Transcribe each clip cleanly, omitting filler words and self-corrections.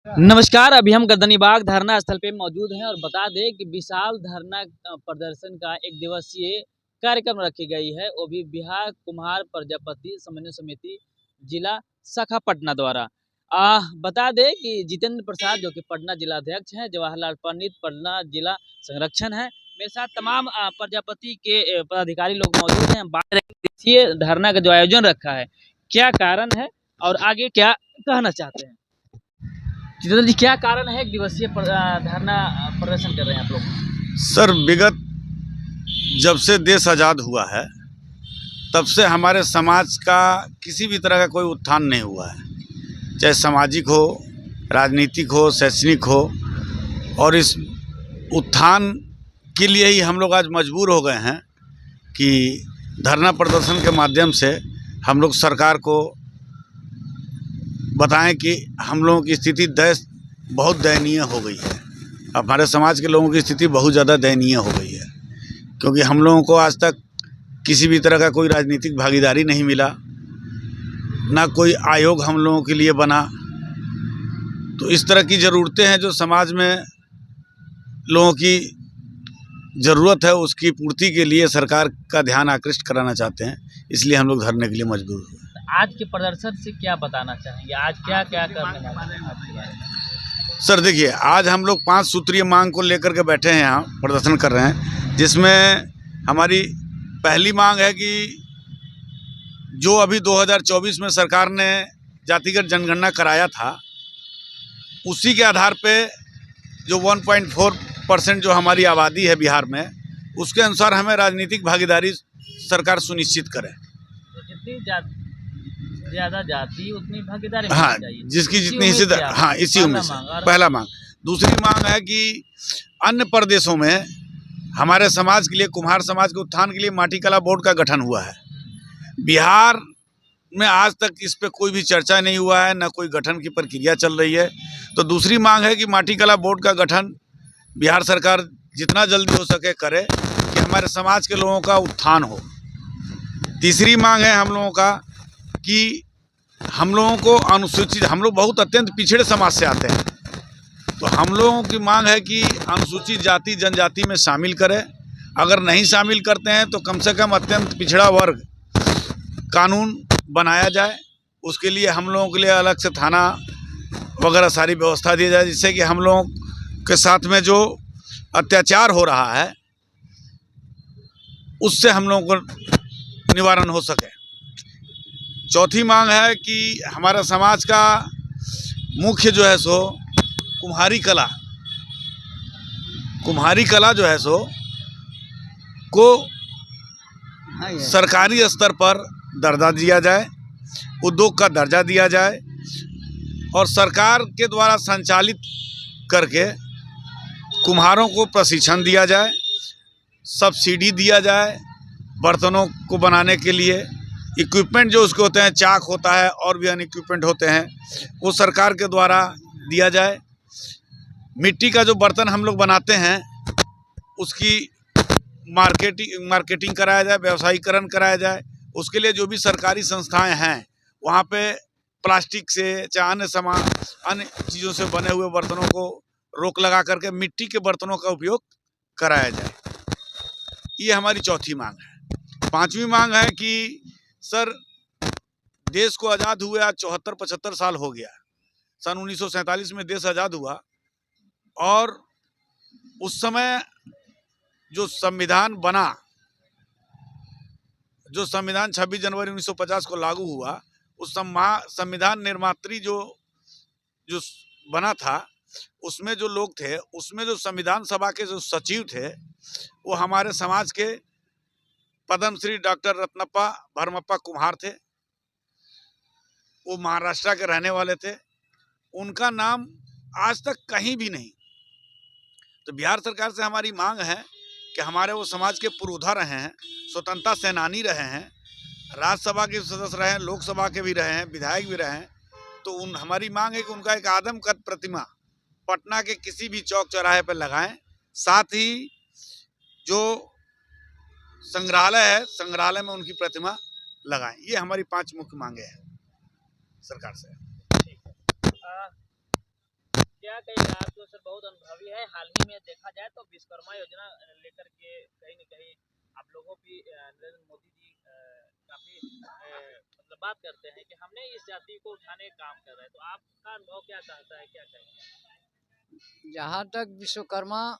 नमस्कार। अभी हम गर्दनीबाग धरना स्थल पे मौजूद हैं और बता दें कि विशाल धरना प्रदर्शन का एक दिवसीय कार्यक्रम रखी गई है, वो भी बिहार कुम्हार प्रजापति समन्वय समिति जिला शाखा पटना द्वारा। बता दें कि जितेंद्र प्रसाद जो कि पटना जिला अध्यक्ष हैं, जवाहरलाल पंडित पटना जिला संरक्षण है, मेरे साथ तमाम प्रजापति के पदाधिकारी लोग मौजूद हैं। बात दिवसीय धरना का जो आयोजन रखा है, क्या कारण है और आगे क्या कहना चाहते हैं? जितेंद्र जी, क्या कारण है एक दिवसीय धरना प्रदर्शन कर रहे हैं आप लोग? सर, विगत जब से देश आज़ाद हुआ है तब से हमारे समाज का किसी भी तरह का कोई उत्थान नहीं हुआ है, चाहे सामाजिक हो, राजनीतिक हो, शैक्षणिक हो। और इस उत्थान के लिए ही हम लोग आज मजबूर हो गए हैं कि धरना प्रदर्शन के माध्यम से हम लोग सरकार को बताएं कि हम लोगों की स्थिति बहुत दयनीय हो गई है। हमारे समाज के लोगों की स्थिति बहुत ज़्यादा दयनीय हो गई है, क्योंकि हम लोगों को आज तक किसी भी तरह का कोई राजनीतिक भागीदारी नहीं मिला, ना कोई आयोग हम लोगों के लिए बना। तो इस तरह की ज़रूरतें हैं जो समाज में लोगों की ज़रूरत है, उसकी पूर्ति के लिए सरकार का ध्यान आकृष्ट कराना चाहते हैं, इसलिए हम लोग धरने के लिए मजबूर हुए। आज के प्रदर्शन से क्या बताना चाहेंगे? आज क्या क्या करने वाले हैं आपके बारे में? सर देखिए, आज हम लोग 5 सूत्रीय मांग को लेकर के बैठे हैं, यहाँ प्रदर्शन कर रहे हैं, जिसमें हमारी पहली मांग है कि जो अभी 2024 में सरकार ने जातिगत जनगणना कराया था, उसी के आधार पे जो 1.4% जो हमारी आबादी है बिहार में, उसके अनुसार हमें राजनीतिक भागीदारी सरकार सुनिश्चित करे। तो जितनी ज़्यादा जाति उतनी भागीदारी हाँ, चाहिए, जिसकी जितनी हिस्सेदार, हाँ, इसी उम्मीद से पहला मांग। दूसरी मांग है कि अन्य प्रदेशों में हमारे समाज के लिए, कुम्हार समाज के उत्थान के लिए माटी कला बोर्ड का गठन हुआ है। बिहार में आज तक इस पे कोई भी चर्चा नहीं हुआ है, ना कोई गठन की प्रक्रिया चल रही है। तो दूसरी मांग है कि माटी कला बोर्ड का गठन बिहार सरकार जितना जल्दी हो सके करे, कि हमारे समाज के लोगों का उत्थान हो। तीसरी मांग है हम लोगों का कि हम लोगों को अनुसूचित, हम लोग बहुत अत्यंत पिछड़े समाज से आते हैं, तो हम लोगों की मांग है कि अनुसूचित जाति जनजाति में शामिल करें। अगर नहीं शामिल करते हैं तो कम से कम अत्यंत पिछड़ा वर्ग कानून बनाया जाए। उसके लिए हम लोगों के लिए अलग से थाना वगैरह सारी व्यवस्था दी जाए, जिससे कि हम लोगों के साथ में जो अत्याचार हो रहा है उससे हम लोगों को निवारण हो सके। चौथी मांग है कि हमारा समाज का मुख्य जो है सो कुम्हारी कला जो है सो को सरकारी स्तर पर दर्जा दिया जाए, उद्योग का दर्जा दिया जाए, और सरकार के द्वारा संचालित करके कुम्हारों को प्रशिक्षण दिया जाए, सब्सिडी दिया जाए बर्तनों को बनाने के लिए। इक्विपमेंट जो उसके होते हैं, चाक होता है और भी अन्य इक्विपमेंट होते हैं, वो सरकार के द्वारा दिया जाए। मिट्टी का जो बर्तन हम लोग बनाते हैं उसकी मार्केटिंग कराया जाए, व्यवसायीकरण कराया जाए। उसके लिए जो भी सरकारी संस्थाएं हैं वहाँ पे प्लास्टिक से, चाहे अन्य चीज़ों से बने हुए बर्तनों को रोक लगा करके मिट्टी के बर्तनों का उपयोग कराया जाए। ये हमारी चौथी मांग है। पांचवी मांग है कि सर, देश को आज़ाद हुए आज 74-75 साल हो गया। सन 1947 में देश आज़ाद हुआ, और उस समय जो संविधान बना, जो संविधान 26 जनवरी 1950 को लागू हुआ, उस संविधान निर्मात्री जो बना था, उसमें जो लोग थे, उसमें जो संविधान सभा के जो सचिव थे, वो हमारे समाज के पद्मश्री डॉक्टर रत्नप्पा भरमप्पा कुम्हार थे। वो महाराष्ट्र के रहने वाले थे। उनका नाम आज तक कहीं भी नहीं। तो बिहार सरकार से हमारी मांग है कि हमारे वो समाज के पुरोधा रहे हैं, स्वतंत्रता सेनानी रहे हैं, राज्यसभा के सदस्य रहे हैं, लोकसभा के भी रहे हैं, विधायक भी रहे हैं। तो हमारी मांग है कि उनका एक आदमकद प्रतिमा पटना के किसी भी चौक चौराहे पर लगाएं। साथ ही जो संग्रहालय है, संग्रहालय में उनकी प्रतिमा लगाएं। ये हमारी 5 मुख्य मांगे हैं सरकार से। क्या कहेगा आप तो सर बहुत अनुभवी है। हाल ही में देखा जाए तो विश्वकर्मा योजना लेकर के कहीं न कहीं आप लोगों की नरेंद्र मोदी जी काफी मतलब बात करते हैं कि हमने इस जाति को उठाने का काम कर रहे हैं, तो आपका अनुभव क्या कहता है, क्या कहेंगे? जहाँ तक विश्वकर्मा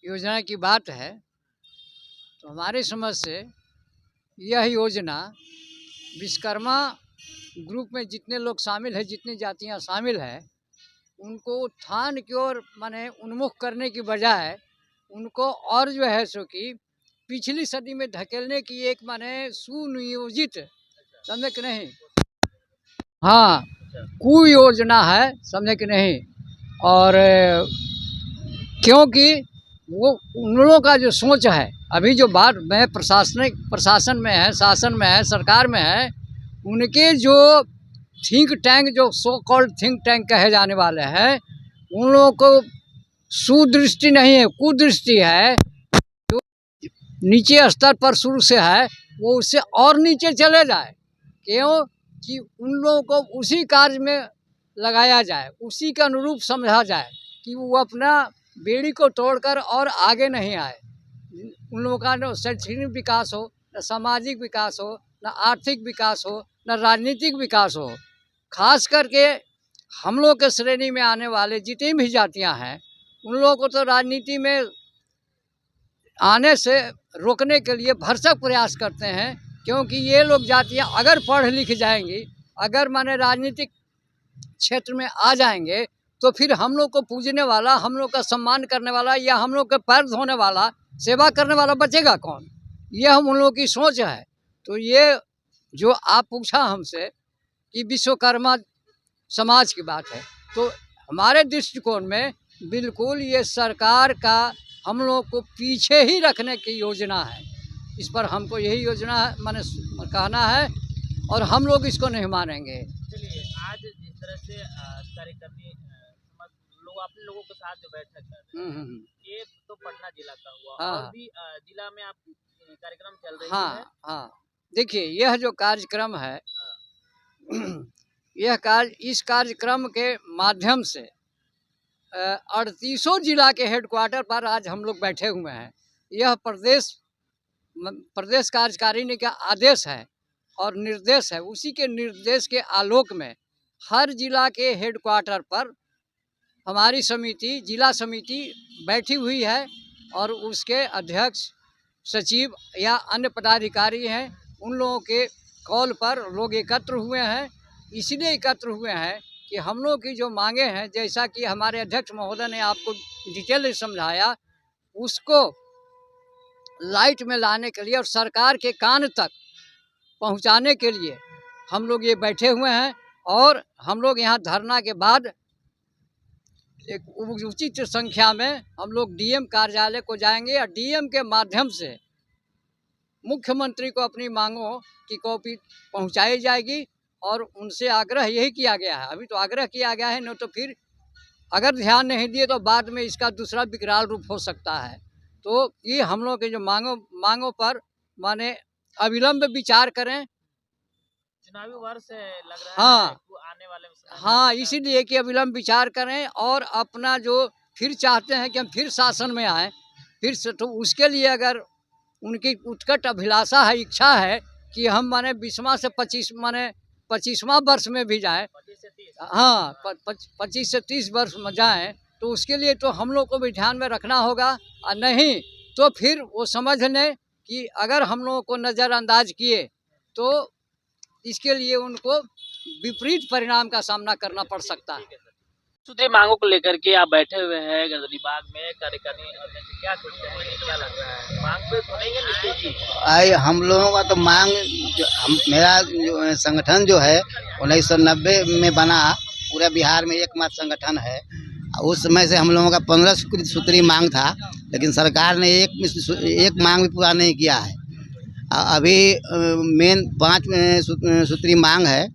योजना की बात है तो हमारी समझ से यह योजना विश्वकर्मा ग्रुप में जितने लोग शामिल हैं, जितनी जातियां शामिल हैं, उनको उत्थान की ओर माने उन्मुख करने की बजाय उनको और जो है सो कि पिछली सदी में धकेलने की एक माने सुनियोजित, समझे कि नहीं, हाँ, कुयोजना है, समझे कि नहीं। और क्योंकि वो उन लोगों का जो सोच है, अभी जो बात में प्रशासन में है, शासन में है, सरकार में है, उनके जो थिंक टैंक, जो सो कॉल्ड थिंक टैंक कहे जाने वाले हैं, उन लोगों को सुदृष्टि नहीं है, कुदृष्टि है। जो नीचे स्तर पर शुरू से है वो उससे और नीचे चले जाए, क्यों कि उन लोगों को उसी कार्य में लगाया जाए, उसी के अनुरूप समझा जाए कि वो अपना बेड़ी को तोड़कर और आगे नहीं आए। उन लोगों का न शैक्षणिक विकास हो, न सामाजिक विकास हो, न आर्थिक विकास हो, न राजनीतिक विकास हो। खास करके हम लोग के श्रेणी में आने वाले जितनी भी जातियां हैं, उन लोगों को तो राजनीति में आने से रोकने के लिए भरसक प्रयास करते हैं, क्योंकि ये लोग जातियां अगर पढ़ लिख जाएंगी, अगर माने राजनीतिक क्षेत्र में आ जाएंगे, तो फिर हम लोग को पूजने वाला, हम लोग का सम्मान करने वाला या हम लोग के पैर धोने वाला, सेवा करने वाला बचेगा कौन? ये हम उन लोगों की सोच है। तो ये जो आप पूछा हमसे कि विश्वकर्मा समाज की बात है, तो हमारे दृष्टिकोण में बिल्कुल ये सरकार का हम लोग को पीछे ही रखने की योजना है। इस पर हमको यही योजना माने कहना है और हम लोग इसको नहीं मानेंगे। चलिए, आज जिस तरह से कार्यकर्मी लोग अपने लोगों के साथ जो बैठक कर रहे हैं, ये तो पटना जिला का हुआ, हाँ, और भी जिला में आप कार्यक्रम चल रही हाँ, है। हाँ, देखिए यह जो कार्यक्रम है यह इस कार्यक्रम के माध्यम से 38 जिला के हेडक्वार्टर पर आज हम लोग बैठे हुए हैं। यह प्रदेश कार्यकारिणी का आदेश है और निर्देश है। उसी के निर्देश के आलोक में हर जिला के हेडक्वार्टर पर हमारी समिति, जिला समिति बैठी हुई है और उसके अध्यक्ष, सचिव या अन्य पदाधिकारी हैं। उन लोगों के कॉल पर लोग एकत्र हुए हैं। इसलिए एकत्र हुए हैं कि हम लोग की जो मांगे हैं, जैसा कि हमारे अध्यक्ष महोदय ने आपको डिटेल में समझाया, उसको लाइट में लाने के लिए और सरकार के कान तक पहुंचाने के लिए हम लोग ये बैठे हुए हैं। और हम लोग यहाँ धरना के बाद एक उचित संख्या में हम लोग डीएम कार्यालय को जाएंगे और डीएम के माध्यम से मुख्यमंत्री को अपनी मांगों की कॉपी पहुंचाई जाएगी और उनसे आग्रह यही किया गया है। अभी तो आग्रह किया गया है, नहीं तो फिर अगर ध्यान नहीं दिए तो बाद में इसका दूसरा विकराल रूप हो सकता है। तो ये हम लोग के जो मांगों पर माने अविलंब विचार करें। चुनावी वर्ष लग रहा हाँ, है आने वाले समय। हाँ, इसीलिए कि अविलंब विचार करें और अपना जो फिर चाहते हैं कि हम फिर शासन में आएँ, फिर से, तो उसके लिए अगर उनकी उत्कट अभिलाषा है, इच्छा है कि हम माने 20वां से 25वां वर्ष में भी जाएँ, 25 से 30, हाँ, 25 से 30 वर्ष में जाएँ, तो उसके लिए तो हम लोग को भी ध्यान में रखना होगा। और नहीं तो फिर वो समझ लें कि अगर हम लोगों को नज़रअंदाज किए तो इसके लिए उनको विपरीत परिणाम का सामना करना पड़ सकता है। सूत्री मांगों को लेकर के आप बैठे हुए हैं गर्दनी बाग में, कार्यकारिणी क्या कुछ कहेंगे, क्या लग रहा है? मांग पे सुनेंगे नीतीश जी? हम लोगों का तो मांग मेरा जो संगठन जो है 1990 में बना, पूरे बिहार में एकमात्र संगठन है। उस समय से हम लोगों का 15 सूत्री मांग था, लेकिन सरकार ने एक मांग भी पूरा नहीं किया है। अभी मेन 5 सूत्री मांग है,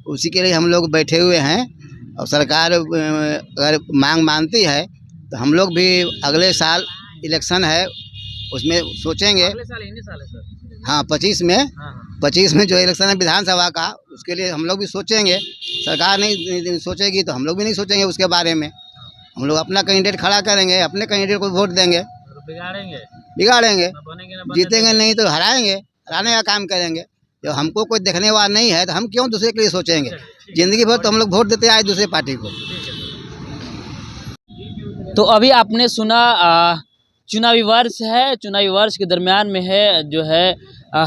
उसी के लिए हम लोग बैठे हुए हैं। और सरकार अगर मांग मानती है तो हम लोग भी अगले साल इलेक्शन है उसमें सोचेंगे। अगले साल, इन्हीं साल है सर। हाँ, 25 में। हाँ। 25 में जो इलेक्शन है विधानसभा का, उसके लिए हम लोग भी सोचेंगे। सरकार नहीं सोचेगी तो हम लोग भी नहीं सोचेंगे उसके बारे में। हम लोग अपना कैंडिडेट खड़ा करेंगे, अपने कैंडिडेट को वोट देंगे, बिगाड़ेंगे, जीतेंगे नहीं तो हराएंगे, हराने का काम करेंगे। जब हमको कोई देखने वाला नहीं है तो हम क्यों दूसरे के लिए सोचेंगे। जिंदगी भर तो हम लोग वोट देते आए दूसरे पार्टी को। तो अभी आपने सुना चुनावी वर्ष है, चुनावी वर्ष के दरमियान में है जो है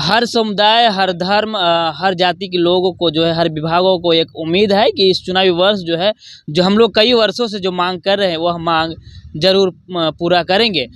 हर समुदाय, हर धर्म, हर जाति के लोगों को जो है, हर विभागों को एक उम्मीद है कि इस चुनावी वर्ष जो है, जो हम लोग कई वर्षों से जो मांग कर रहे हैं वह मांग जरूर पूरा करेंगे।